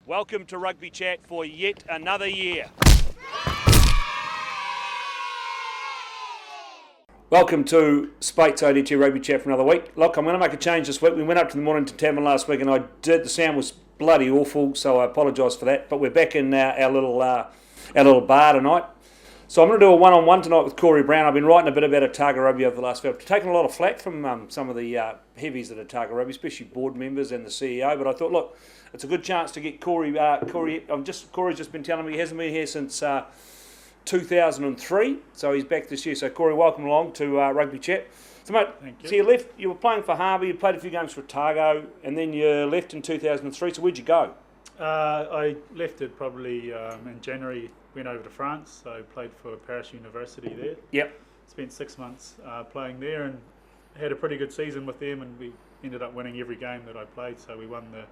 Welcome to Rugby Chat for yet another year. Welcome to Spates ODT Rugby Chat for another week. Look, I'm going to make a change this week. We went up to the Mornington Tavern last week and the sound was bloody awful, so I apologise for that. But we're back in our little bar tonight. So I'm going to do a one-on-one tonight with Cory Brown. I've been writing a bit about Otago Rugby over the last few weeks. I've taken a lot of flack from some of the heavies at Otago Rugby, especially board members and the CEO. But I thought, look, it's a good chance to get Cory. Cory's just been telling me he hasn't been here since 2003, so he's back this year. So Cory, welcome along to Rugby Chat. So mate, Thank you. So you were playing for Harbour, you played a few games for Otago, and then you left in 2003. So where'd you go? I left it probably in January, went over to France, so played for Paris University there. Yep. Spent 6 months playing there and had a pretty good season with them, and we ended up winning every game that I played, so we won the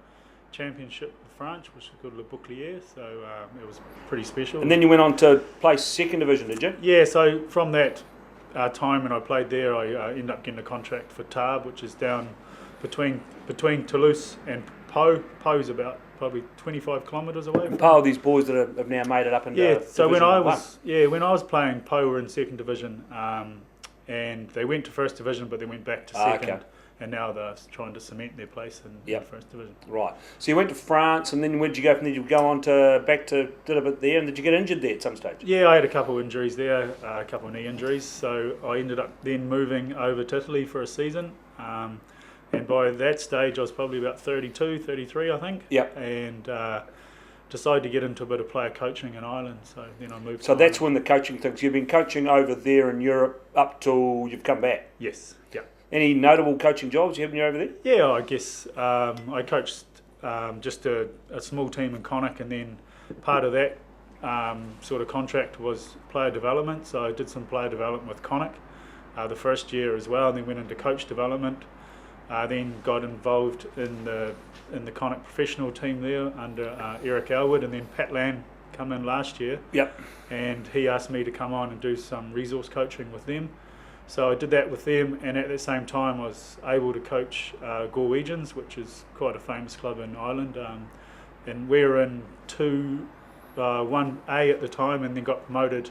championship of France, which is called Le Bouclier, so it was pretty special. And then you went on to play second division, did you? Yeah, so from that time when I played there, I ended up getting a contract for Tarbes, which is down between Toulouse and Pau. Pau's about probably 25 kilometres away. Pau, these boys that have now made it up into so when I Division was playing, Pau were in second division, and they went to first division, but they went back to second. Okay. And now they're trying to cement their place in first division. Right. So you went to France, and then where did you go from there? Did you go on did a bit there, and did you get injured there at some stage? Yeah, I had a couple of injuries there, a couple of knee injuries. So I ended up then moving over to Italy for a season. And by that stage, I was probably about 32, 33, I think. Yep. And decided to get into a bit of player coaching in Ireland. So then I moved. So to that's Ireland. when the coaching things. You've been coaching over there in Europe up till you've come back. Yes. Yeah. Any notable coaching jobs you have when you're over there? Yeah, I guess I coached just a small team in Connacht, and then part of that sort of contract was player development. So I did some player development with Connacht the first year as well, and then went into coach development. Then got involved in the Connacht professional team there under Eric Elwood, and then Pat Lamb come in last year. Yep. And he asked me to come on and do some resource coaching with them. So I did that with them, and at the same time I was able to coach Galwegians, which is quite a famous club in Ireland. And we were in 1A at the time, and then got promoted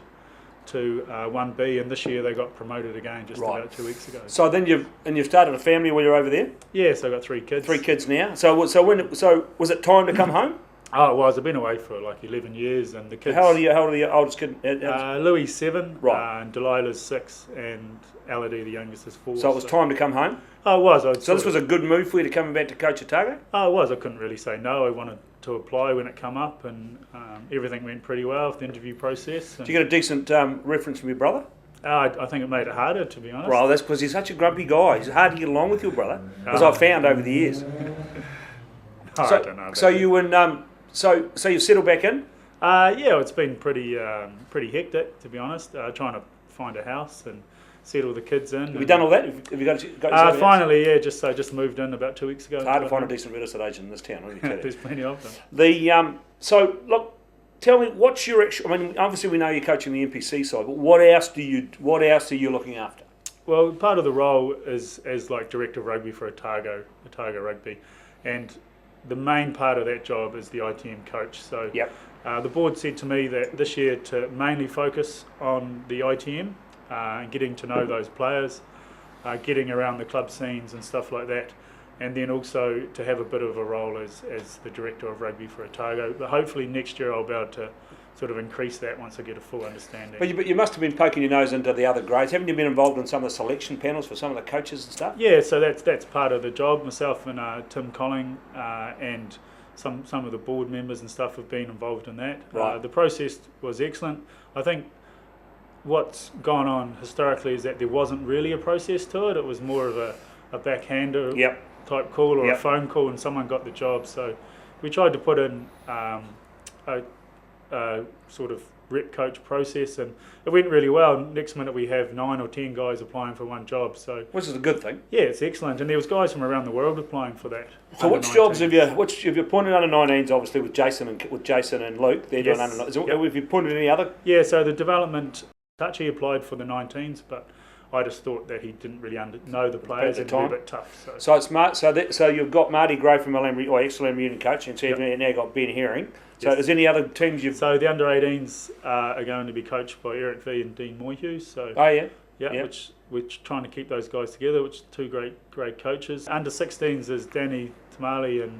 to 1B, and this year they got promoted again just about 2 weeks ago. So then you've started a family while you're over there? Yeah, so I got 3 kids. 3 kids now. So was it time to come home? Oh, it was. I've been away for like 11 years, and the kids. How old are your oldest kid? Louis 7, Right. and Delilah's 6, and Elodie, the youngest, is 4. So it was time to come home? Oh, it was. So this was a good move for you to come back to coach Otago? Oh, it was. I couldn't really say no. I wanted to apply when it came up, and everything went pretty well with the interview process. Did you get a decent reference from your brother? I think it made it harder, to be honest. Well, that's because he's such a grumpy guy. He's hard to get along with your brother, as I've found over the years. I don't know. So you and so you've settled back in? Yeah, it's been pretty hectic, to be honest. Trying to find a house and settle the kids in. Have you done all that? Have you got yourself finally, yeah. I just moved in about 2 weeks ago. It's hard to find a decent real estate agent in this town. Let me tell you. There's plenty of them. So look, tell me what's your actual. I mean, obviously we know you're coaching the NPC side, but what else are you looking after? Well, part of the role is as like director of rugby for Otago Rugby, and the main part of that job is the ITM coach. So yep. The board said to me that this year to mainly focus on the ITM and getting to know those players, getting around the club scenes and stuff like that, and then also to have a bit of a role as the director of rugby for Otago. But hopefully next year I'll be able to sort of increase that once I get a full understanding. But you must have been poking your nose into the other grades. Haven't you been involved in some of the selection panels for some of the coaches and stuff? Yeah, so that's part of the job. Myself and Tim Colling and some of the board members and stuff have been involved in that. Right. The process was excellent. I think what's gone on historically is that there wasn't really a process to it. It was more of a backhander type call or a phone call, and someone got the job. So we tried to put in a sort of rep coach process, and it went really well. Next minute we have 9 or 10 guys applying for one job. So which is a good thing. Yeah, it's excellent, and there was guys from around the world applying for that. So which jobs have you pointed under 19s? Obviously with Jason and Luke, they're doing under 19s. Have you pointed any other? Yeah, so the development. Touchy applied for the 19s, but I just thought that he didn't really know the players and be a bit tough. So it's so you've got Marty Gray from ex-Lamb Union coach, and so you've now got Ben Herring. So Yes. is any other teams you've? So the under-18s are going to be coached by Eric V and Dean Moyhughes. So Oh yeah. which we're trying to keep those guys together, which are two great coaches. Under-16s is Danny Tamale and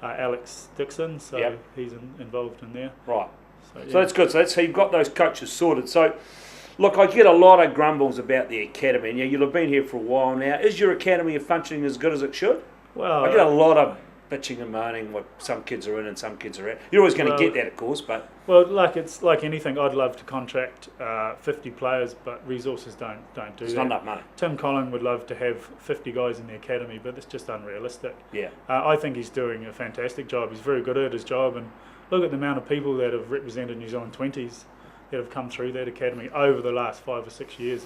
Alex Dixon, so he's involved in there. Right. So that's good. So you've got those coaches sorted. So, look, I get a lot of grumbles about the academy, and you'll have been here for a while now. Is your academy functioning as good as it should? Well, I get a lot of bitching and moaning what some kids are in and some kids are out. You're always going to get that, of course, but... Well, it's like anything. I'd love to contract 50 players, but resources don't do that. There's not enough money. Tim Collin would love to have 50 guys in the academy, but it's just unrealistic. Yeah. I think he's doing a fantastic job. He's very good at his job, and look at the amount of people that have represented New Zealand 20s that have come through that academy over the last 5 or 6 years.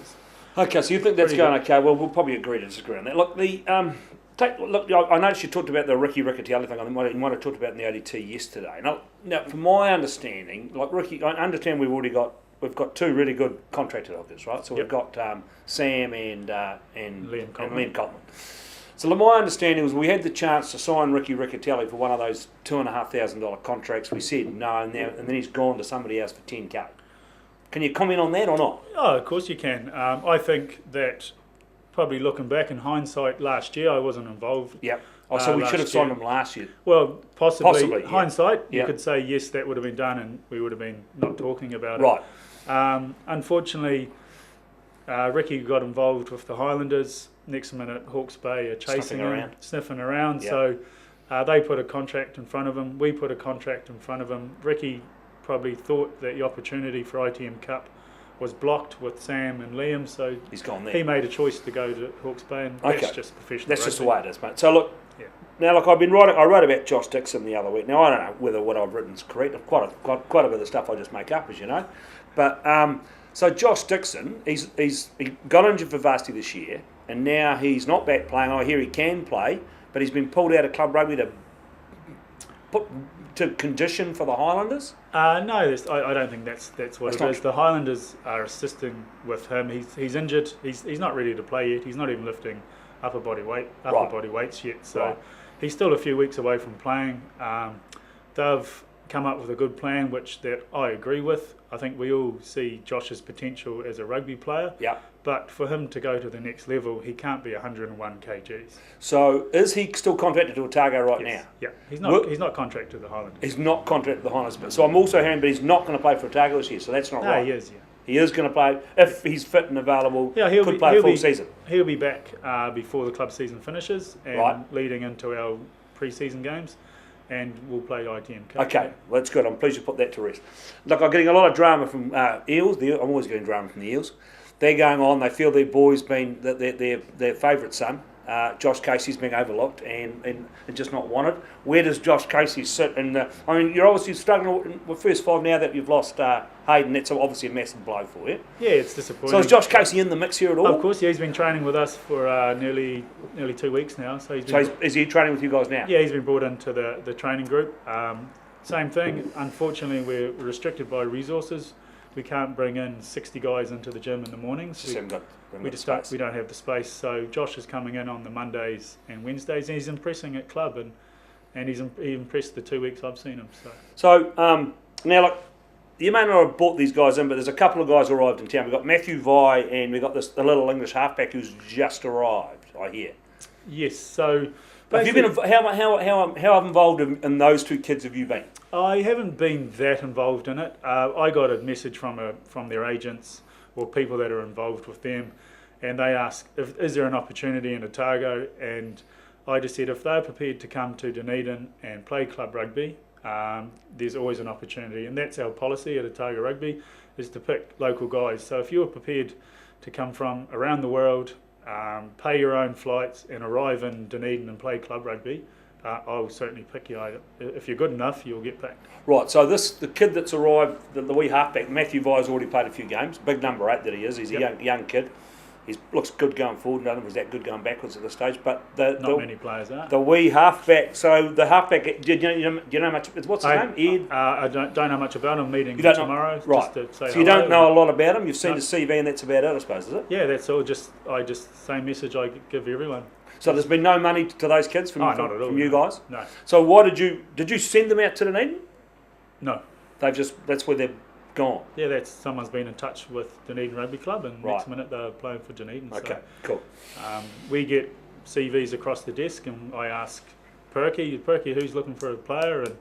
Okay, so you think that's going okay? Well, we'll probably agree to disagree on that. Look, I noticed you talked about the Ricky Riccatelli thing. You might have talked about in the ODT yesterday. Now, from my understanding, like Ricky, I understand we've got two really good contracted holders, right? So we've got Sam and Liam Cotman. So my understanding was we had the chance to sign Ricky Riccatelli for one of those $2,500 contracts. We said no, and then he's gone to somebody else for $10,000. Can you comment on that or not? Oh, of course you can. I think that probably looking back in hindsight, last year I wasn't involved. Yep. Oh, so we should have signed him last year. Well, possibly hindsight, you could say yes, that would have been done, and we would have been not talking about it. Right. Unfortunately, Ricky got involved with the Highlanders. Next minute, Hawke's Bay are chasing him, sniffing around. Yep. So they put a contract in front of him. We put a contract in front of him. Ricky probably thought that the opportunity for ITM Cup was blocked with Sam and Liam, so he's gone there. He made a choice to go to Hawke's Bay, and that's just professional. That's rugby. just the way it is, mate. So look, now look, I wrote about Josh Dixon the other week. Now I don't know whether what I've written is correct. Quite a bit of stuff I just make up, as you know. But so Josh Dixon, he got injured for varsity this year, and now he's not back playing. I hear he can play, but he's been pulled out of club rugby to condition for the Highlanders. No, I don't think that's what it is. The Highlanders are assisting with him. He's injured. He's not ready to play yet. He's not even lifting upper body weights yet. So he's still a few weeks away from playing. They've come up with a good plan, which that I agree with. I think we all see Josh's potential as a rugby player. Yeah. But for him to go to the next level, he can't be 101 kgs. So is he still contracted to Otago now? Yeah, he's not contracted to the Highlanders. He's not contracted to the Highlanders. So I'm also hearing, but he's not going to play for Otago this year, so that's not right. No, he is, He is going to play, if he's fit and available, could play a full season. He'll be back before the club season finishes and leading into our pre-season games. And we'll play ITM Cup. Okay, well, that's good. I'm pleased you put that to rest. Look, I'm getting a lot of drama from Eels. I'm always getting drama from the Eels. They're going on. They feel their boy's been their favourite son. Josh Casey's being overlooked and just not wanted. Where does Josh Casey sit? I mean, you're obviously struggling with first five now that you've lost Hayden. That's obviously a massive blow for you. Yeah, it's disappointing. So is Josh Casey in the mix here at all? Of course, yeah. He's been training with us for nearly 2 weeks now. So is he training with you guys now? Yeah, he's been brought into the training group. Same thing. Unfortunately, we're restricted by resources. We can't bring in 60 guys into the gym in the mornings. We don't have the space. So Josh is coming in on the Mondays and Wednesdays, and he's impressing at club, and he impressed the 2 weeks I've seen him. So now, look, you may not have brought these guys in, but there's a couple of guys who arrived in town. We've got Matthew Dwyer, and we've got the little English halfback who's just arrived, I hear. Yes. So have you been? How involved in those two kids have you been? I haven't been that involved in it. I got a message from their agents or people that are involved with them, and they asked, is there an opportunity in Otago? And I just said, if they're prepared to come to Dunedin and play club rugby, there's always an opportunity. And that's our policy at Otago Rugby, is to pick local guys. So if you're prepared to come from around the world, pay your own flights and arrive in Dunedin and play club rugby, I'll certainly pick you. If you're good enough, you'll get picked. Right, so the kid that's arrived, the wee halfback, Matthew Dwyer's already played a few games, big number 8 that he is. He's a young kid. He looks good going forward. None of was that good going backwards at this stage. But Not many players are. the wee halfback. So the halfback. Do you know much? What's his name? Ed. I don't know much about him. Meeting You don't tomorrow. know, right? Just to say so you hello. don't know a lot about him. You've seen his CV, and that's about it, I suppose, is it? Yeah, that's all. I just same message I give everyone. So there's been no money to those kids from, not at all, from you guys. No. So why did you send them out to Dunedin? No. That's where they've gone. Yeah, someone's been in touch with Dunedin Rugby Club, and Right. next minute they're playing for Dunedin. Okay, cool. So, we get CVs across the desk, and I ask Perky, who's looking for a player, and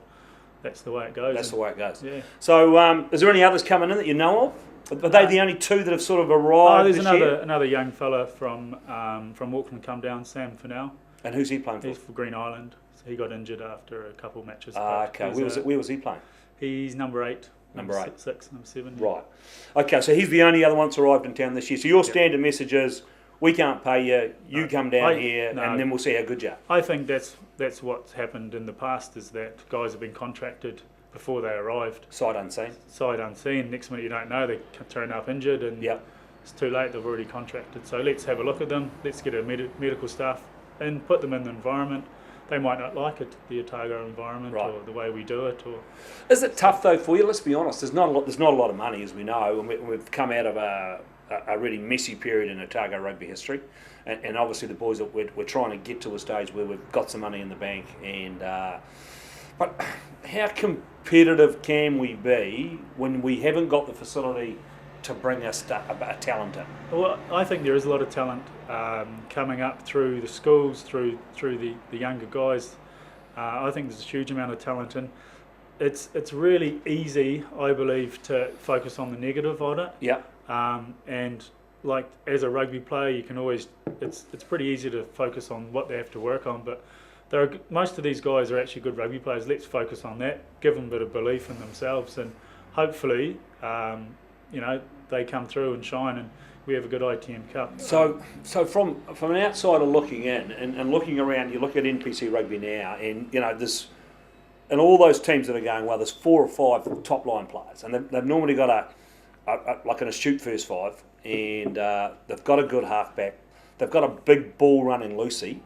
that's the way it goes. That's the way it goes. Yeah. So is there any others coming in that you know of? Are they the only two that have sort of arrived There's this another year? another young fella from Auckland come down, Sam Fennell. And who's he playing for? He's for Green Island. So he got injured after a couple of matches. Okay. Where was he playing? He's number 8. Number 8. 6, number 7. Right. Okay, so he's the only other one that's arrived in town this year. So your standard message is, we can't pay you, you come down here, and then we'll see how good you are. I think that's what's happened in the past, is that guys have been contracted before they arrived. Sight unseen. Sight unseen. Next minute you don't know, they turn up injured, and it's too late, they've already contracted. So let's have a look at them, let's get our medical staff and put them in the environment. They might not like it, the Otago environment, or the way we do it. Or is it tough though for you? Let's be honest. There's not a lot of money, as we know, and we've come out of a really messy period in Otago rugby history, and obviously the boys we're trying to get to a stage where we've got some money in the bank. And but how competitive can we be when we haven't got the facility to bring a talent in? Well, I think there is a lot of talent coming up through the schools, through the younger guys. I think there's a huge amount of talent, and it's really easy, I believe, to focus on the negative on it. Yeah. And like as a rugby player, you can always it's pretty easy to focus on what they have to work on, but most of these guys are actually good rugby players. Let's focus on that, give them a bit of belief in themselves, and hopefully they come through and shine, and we have a good ITM Cup. So from an outsider looking in and looking around, you look at NPC rugby now, and there's and all those teams that are going well, there's 4 or 5 top line players, and they've normally got like an astute first 5, and they've got a good halfback, they've got a big ball running Lucy,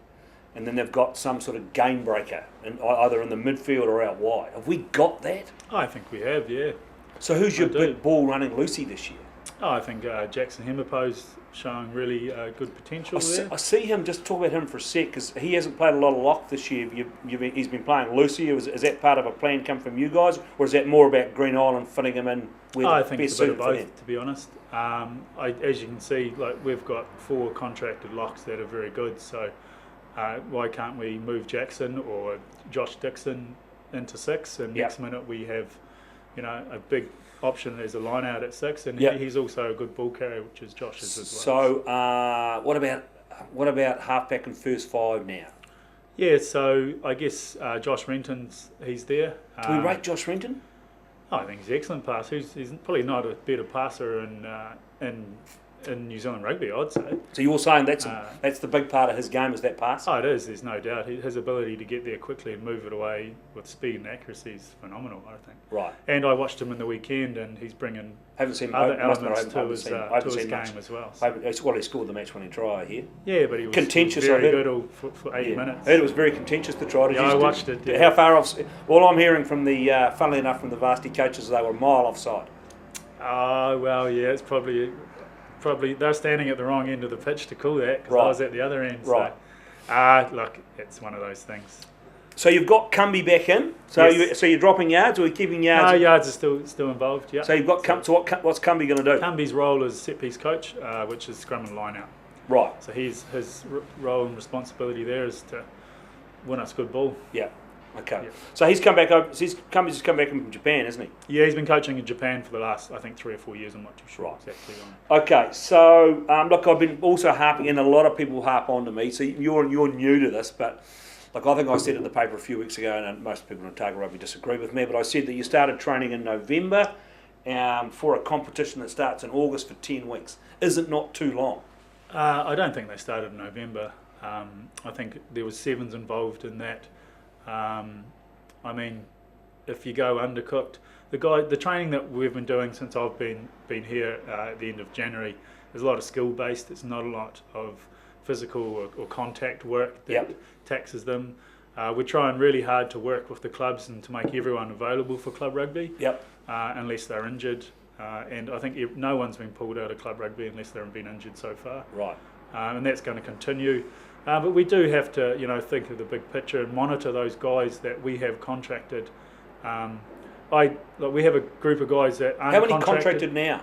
and then they've got some sort of game breaker, either in the midfield or out wide. Have we got that? I think we have, yeah. So who's your big ball running Lucy this year? I think Jackson Hemipo's showing really good potential there. I see him, just talk about him for a sec, because he hasn't played a lot of lock this year. He's been playing Lucy. Is that part of a plan come from you guys, or is that more about Green Island fitting him in where I the think best it's a bit suited of for them? both, to be honest. As you can see, like we've got 4 contracted locks that are very good, so why can't we move Jackson or Josh Dixon into 6, and next minute we have a big option as a line out at 6, and he's also a good ball carrier, which is Josh's as well. So what about halfback and first 5 now? Yeah, so I guess Josh Renton's he's there. Do we rate Josh Renton? I think he's an excellent passer. He's probably not a better passer in New Zealand rugby, I'd say. So you're saying that's the big part of his game, is that pass? Oh, it is. There's no doubt. His ability to get there quickly and move it away with speed and accuracy is phenomenal, I think. Right. And I watched him in the weekend, and he's bringing haven't seen other must elements admit, to his game as well. So. Well, he scored the match-winning try here. Yeah, but he was contentious. very good for 8 minutes. I heard it was very contentious, the try. I watched it. Yeah. How far off? All I'm hearing from the, funnily enough, from the varsity coaches, they were a mile offside. Oh, well, yeah, it's probably they're standing at the wrong end of the pitch to call that, because I was at the other end. Right. So, look, it's one of those things. So you've got Cumbie back in. So Yes. you're dropping yards, or are you keeping yards? No, yards are still involved. Yeah. So you've got what's Cumbie going to do? Cumbie's role is set piece coach, which is scrum and line out. Right. So his role and responsibility there is to win us good ball. Yeah. Okay. Yeah. So he's come back over. Cumbie's just come back from Japan, isn't he? Yeah, he's been coaching in Japan for the last, I think, 3 or 4 years. I'm not too sure exactly on it. Okay, so look, I've been also harping, and a lot of people harp on to me. So you're new to this, but like I think I said in the paper a few weeks ago, and most people in Otago Rugby disagree with me, but I said that you started training in November for a competition that starts in August for 10 weeks. Is it not too long? I don't think they started in November. I think there was 7s involved in that. I mean, if you go undercooked, the training that we've been doing since I've been here at the end of January there's a lot of skill based. It's not a lot of physical or contact work that taxes them. We're trying really hard to work with the clubs and to make everyone available for club rugby, unless they're injured. And I think no one's been pulled out of club rugby unless they've been injured so far. Right. And that's going to continue. But we do have to, think of the big picture and monitor those guys that we have contracted. We have a group of guys that aren't contracted. How many contracted now?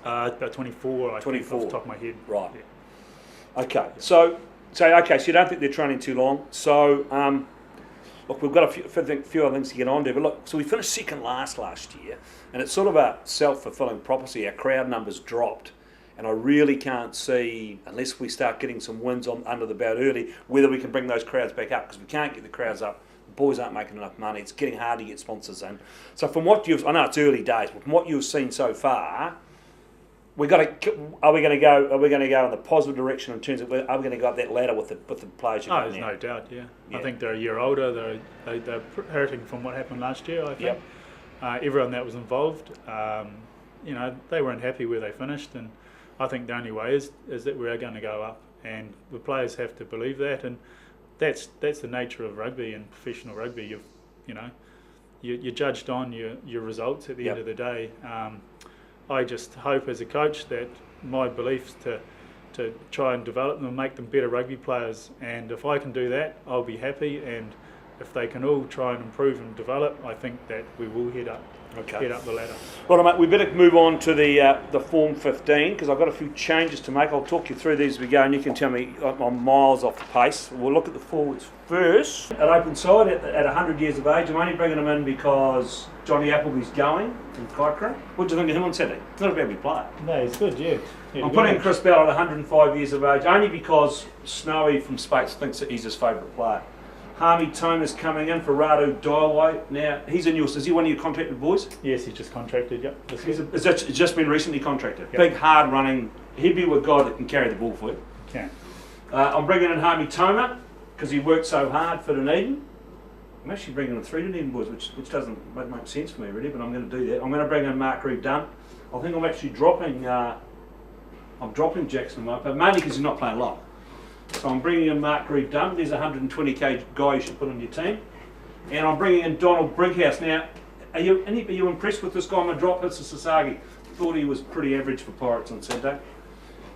About 24, I 24. think, off the top of my head. Right. Yeah. Okay. So you don't think they're training too long. So, look, we've got a few other things to get on to. But look, so we finished second last year, and it's sort of a self-fulfilling prophecy. Our crowd numbers dropped. And I really can't see, unless we start getting some wins under the belt early, whether we can bring those crowds back up, because we can't get the crowds up. The boys aren't making enough money. It's getting hard to get sponsors in. So from what I know it's early days, but from what you've seen so far, are we going to go in the positive direction in terms of, are we going to go up that ladder with the players? Oh, there's no doubt. Yeah, I think they're a year older. They're hurting from what happened last year. I think everyone that was involved, they weren't happy where they finished, and I think the only way is that we're going to go up, and the players have to believe that, and that's the nature of rugby and professional rugby. You're judged on your results at the end of the day. I just hope as a coach that my beliefs to try and develop them and make them better rugby players, and if I can do that, I'll be happy, and if they can all try and improve and develop, I think that we will head up the ladder. Right, mate, we better move on to the Form 15, because I've got a few changes to make. I'll talk you through these as we go, and you can tell me I'm miles off the pace. We'll look at the forwards first. At open side, at 100 years of age, I'm only bringing him in because Johnny Appleby's going from Kaikoura. What do you think of him on Saturday? He's not a bad wee player. No, he's good, yeah. I'm putting Chris Bell at 105 years of age, only because Snowy from Spates thinks that he's his favourite player. Harmy Toma's coming in for Radu Dwyer. Now, is he one of your contracted boys? Yes, he's just contracted, yep. It's just been recently contracted. Yep. Big, hard running, he'd be a guy that can carry the ball for you. Can. I'm bringing in Harmy Toma because he worked so hard for Dunedin. I'm actually bringing in 3 Dunedin boys, which doesn't make sense for me really, but I'm going to do that. I'm going to bring in Mark Reeve-Dunn. I think I'm actually dropping Jackson, but mainly because he's not playing a lot. So I'm bringing in Mark Reeve-Dunn. There's a 120k guy you should put on your team. And I'm bringing in Donald Brinkhouse. Now, are you impressed with this guy? I'm going to drop this to Sasagi. Thought he was pretty average for Pirates on Saturday.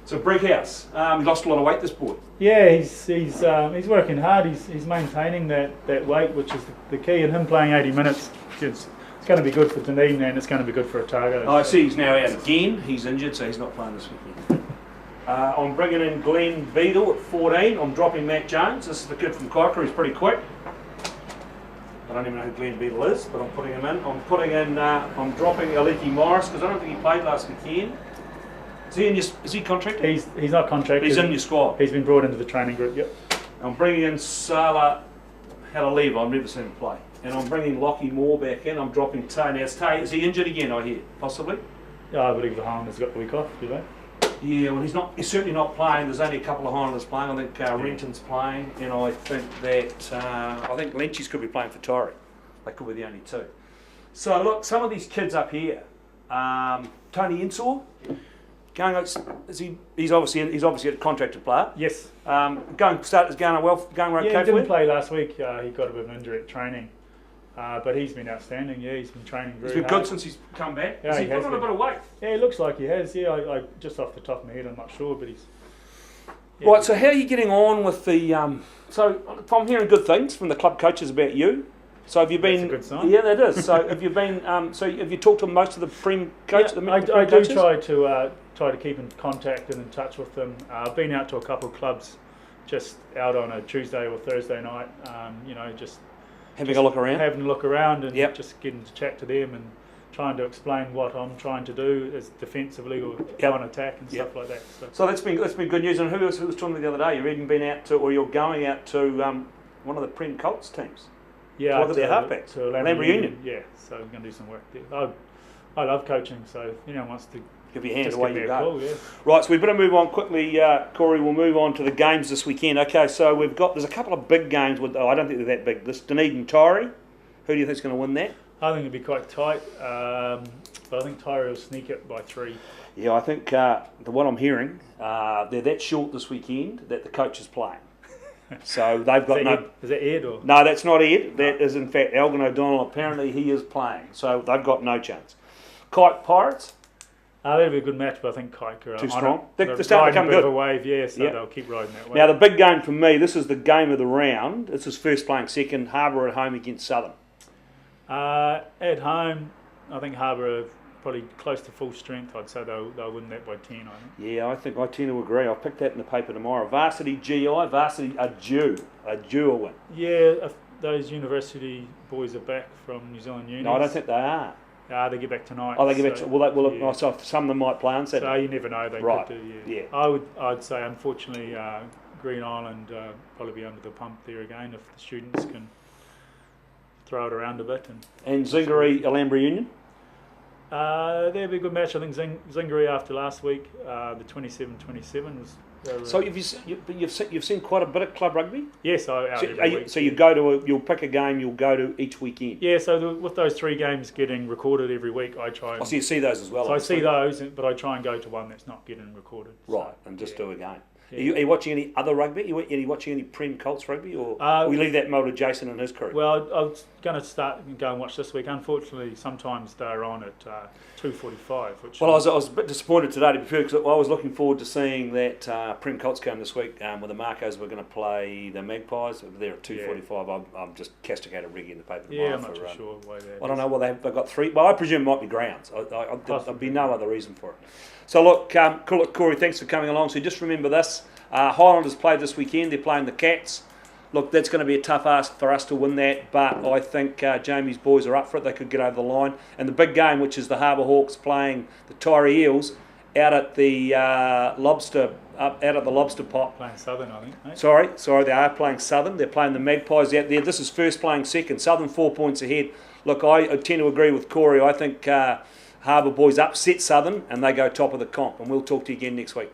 So Brinkhouse, he lost a lot of weight, this boy. Yeah, he's working hard. He's maintaining that weight, which is the key. And him playing 80 minutes, it's going to be good for Dunedin, and it's going to be good for Otago. I see he's now out again. He's injured, so he's not playing this weekend. I'm bringing in Glenn Beadle at 14. I'm dropping Matt Jones. This is the kid from Kaikoura. He's pretty quick. I don't even know who Glenn Beadle is, but I'm putting him in. I'm dropping Aleki Morris because I don't think he played last weekend. Is he contracted? He's not contracted. He's in your squad. He's been brought into the training group. Yep. I'm bringing in Sala Halaliva. I've never seen him play. And I'm bringing Lockie Moore back in. I'm dropping Tay. Now, is he injured again, I hear? Possibly? Yeah, I believe the Highlanders got the week off, do they? Yeah, well, he's certainly not playing. There's only a couple of Highlanders playing. I think Renton's playing, and I think Lynchies could be playing for Torrey. They could be the only 2. So look, some of these kids up here, Tony Ensor, he's obviously a contracted player. Yes. Going okay for he you? didn't play last week. He got a bit of an injury at training. But he's been outstanding, he's been training very hard. He's been good since he's come back. Yeah, he put on a bit of weight? Yeah, it looks like he has, I just off the top of my head, I'm not sure, but he's... Yeah. Right, so how are you getting on with the... so I'm hearing good things from the club coaches about you. So have you been... That's a good sign. Yeah, that is. So have you been... so have you talked to most of the Prem coaches? Yeah, I do try to keep in contact and in touch with them. I've been out to a couple of clubs just out on a Tuesday or Thursday night, just... Having a look around and just getting to chat to them and trying to explain what I'm trying to do as defensively or on attack and stuff like that. So that's been good news. And who was talking the other day? You've even been out to, or you're going out to one of the Prem Colts teams. Yeah, look at their halfbacks. To Lamb Union. Yeah, so we're going to do some work there. I love coaching, so wants to give your hand away you go. Call, yeah. Right, so we better move on quickly, Cory. We'll move on to the games this weekend. Okay, so there's a couple of big games. I don't think they're that big. This Dunedin Torrey. Who do you think's going to win that? I think it'll be quite tight. But I think Dwyer will sneak it by 3. Yeah, I think what I'm hearing, they're that short this weekend that the coach is playing. So they've got Is that Ed or? No, that's not Ed. That is in fact Elgin O'Donnell. Apparently he is playing. So they've got no chance. Kite Pirates. That'll be a good match, but I think Kike are Too strong. They're starting to come riding a bit good. of a wave, yeah, so Yep. they'll keep riding that wave. Now the big game for me, this is the game of the round. This is first playing second. Harbour at home against Southern. At home, I think Harbour are probably close to full strength. I'd say they'll win that by 10, I think. Yeah, I think I tend to agree. I'll pick that in the paper tomorrow. Varsity GI, Varsity a due a win. Yeah, if those university boys are back from New Zealand Unis. No, I don't think they are. They get back tonight. Oh, they get back. Yeah. So some of them might play on Saturday. So you never know. They Right. could do. Yeah. I'd say unfortunately Green Island probably be under the pump there again if the students can throw it around a bit. And Zingaree Alhambra Union. That'd be a good match. I think Zingaree after last week, the 27-27 was. So you've seen quite a bit of club rugby. Yes, out every week. So you'll pick a game you'll go to each weekend. Yeah, so with those 3 games getting recorded every week, I try. So you see those as well. So I see those, but I try and go to one that's not getting recorded. Right, and just do a game. Yeah. Are you watching any other rugby? Are you watching any Prem Colts rugby, or we leave that mold to Jason and his crew? Well, I was going to start and go and watch this week. Unfortunately, sometimes they're on at 2:45. Well, I was a bit disappointed today to be fair, because I was looking forward to seeing that Prem Colts game this week with the Marcos. We're going to play the Magpies. They're at 2:45. I'm just castigated Riggy in the paper tomorrow. Yeah, I'm not too sure why that I don't know. Well, they've got 3. Well, I presume it might be grounds. There'd be no other reason for it. So look, Cory, thanks for coming along. So just remember this. Highlanders played this weekend. They're playing the Cats. Look, that's going to be a tough ask for us to win that, but I think Jamie's boys are up for it. They could get over the line. And the big game, which is the Harbour Hawks playing the Tyree Eels out at the Lobster Pot. Playing Southern, I think. Mate. Sorry, they are playing Southern. They're playing the Magpies out there. This is first playing second. Southern 4 points ahead. Look, I tend to agree with Cory. I think Harbour boys upset Southern and they go top of the comp. And we'll talk to you again next week.